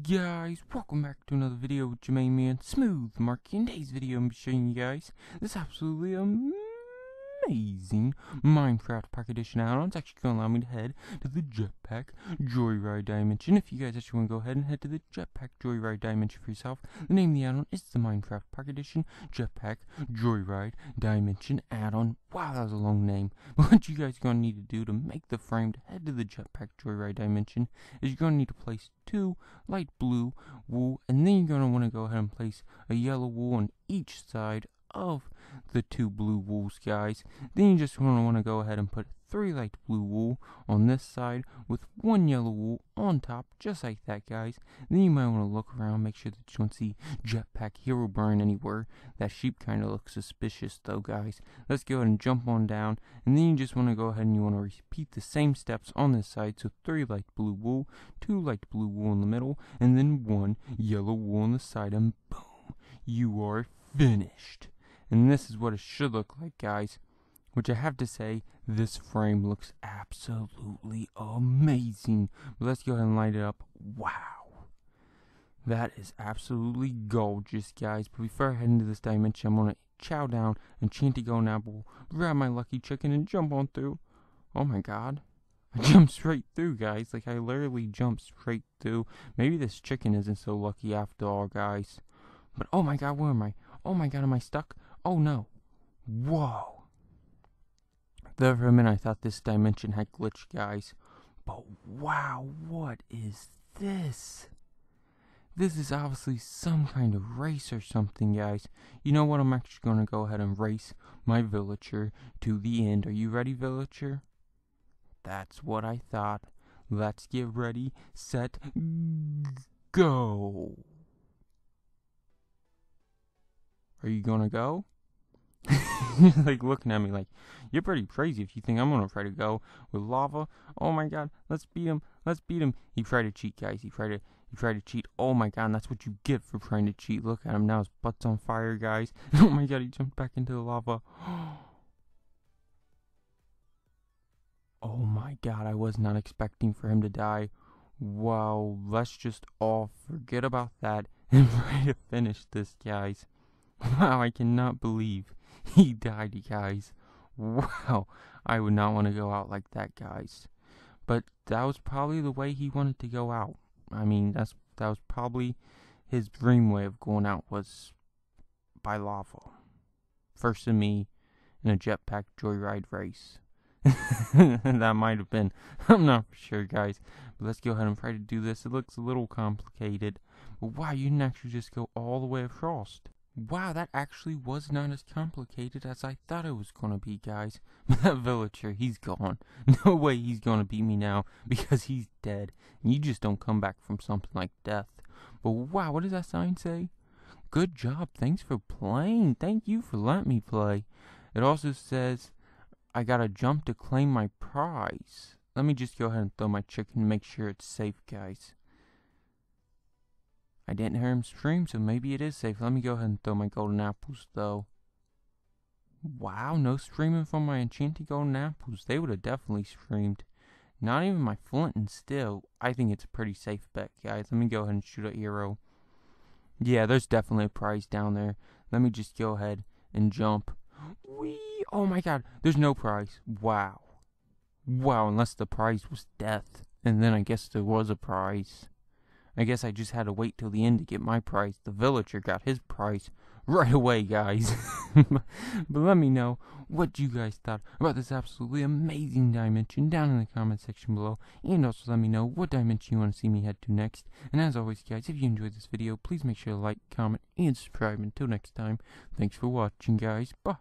Guys, welcome back to another video with your main man, Smooth Marky. In today's video, I'm showing you guys this absolutely amazing Minecraft Pack Edition add-on. It's actually going to allow me to head to the Jetpack Joyride dimension. If you guys actually want to go ahead and head to the Jetpack Joyride dimension for yourself, the name of the add-on is the Minecraft Pack Edition Jetpack Joyride Dimension add-on. Wow, that was a long name. But what you guys are going to need to do to make the frame to head to the Jetpack Joyride dimension is you're going to need to place 2 light blue wool, and then you're going to want to go ahead and place a yellow wool on each side of the 2 blue wools, guys. Then you just want to go ahead and put 3 light blue wool on this side with 1 yellow wool on top, just like that, guys. Then you might want to look around, make sure that you don't see Jetpack Herobrine anywhere. That sheep kind of looks suspicious though, guys. Let's go ahead and jump on down, and then you just want to go ahead and you want to repeat the same steps on this side. So 3 light blue wool, 2 light blue wool in the middle, and then 1 yellow wool on the side, and boom, you are finished. And this is what it should look like, guys. Which I have to say, this frame looks absolutely amazing. But let's go ahead and light it up. Wow. That is absolutely gorgeous, guys. But before I head into this dimension, I'm going to chow down, enchant a golden apple, grab my lucky chicken, and jump on through. Oh my god. I jumped straight through, guys. Like, I literally jumped straight through. Maybe this chicken isn't so lucky after all, guys. But oh my god, where am I? Oh my god, am I stuck? Oh no. Whoa. There for a minute I thought this dimension had glitched, guys. But wow, what is this? This is obviously some kind of race or something, guys. You know what? I'm actually going to go ahead and race my villager to the end. Are you ready, villager? That's what I thought. Let's get ready, set, go. Are you gonna go? Like looking at me like, you're pretty crazy if you think I'm gonna try to go with lava. Oh my god, let's beat him. Let's beat him. He tried to cheat, guys. He tried to cheat. Oh my god, and that's what you get for trying to cheat. Look at him now, his butt's on fire, guys. Oh my god, he jumped back into the lava. Oh my god, I was not expecting for him to die. Wow, let's just all forget about that and try to finish this, guys. Wow, I cannot believe he died, guys. Wow, I would not want to go out like that, guys. But that was probably the way he wanted to go out. I mean, that was probably his dream way of going out, was by lava. First to me in a Jetpack Joyride race. That might have been. I'm not for sure, guys. But let's go ahead and try to do this. It looks a little complicated. But wow, you didn't actually just go all the way across. Wow, that actually was not as complicated as I thought it was gonna be, guys. That villager, he's gone. No way he's gonna beat me now, because he's dead. And you just don't come back from something like death. But wow, what does that sign say? Good job, thanks for playing. Thank you for letting me play. It also says, I gotta jump to claim my prize. Let me just go ahead and throw my chicken and make sure it's safe, guys. I didn't hear him scream, so maybe it is safe. Let me go ahead and throw my golden apples, though. Wow, no screaming from my enchanted golden apples. They would have definitely screamed. Not even my flint and steel. I think it's a pretty safe bet, guys. Let me go ahead and shoot an arrow. Yeah, there's definitely a prize down there. Let me just go ahead and jump. Whee! Oh my god, there's no prize. Wow. Wow, unless the prize was death. And then I guess there was a prize. I guess I just had to wait till the end to get my prize. The villager got his prize right away, guys. But let me know what you guys thought about this absolutely amazing dimension down in the comment section below. And also let me know what dimension you want to see me head to next. And as always, guys, if you enjoyed this video, please make sure to like, comment, and subscribe. Until next time, thanks for watching, guys. Bye.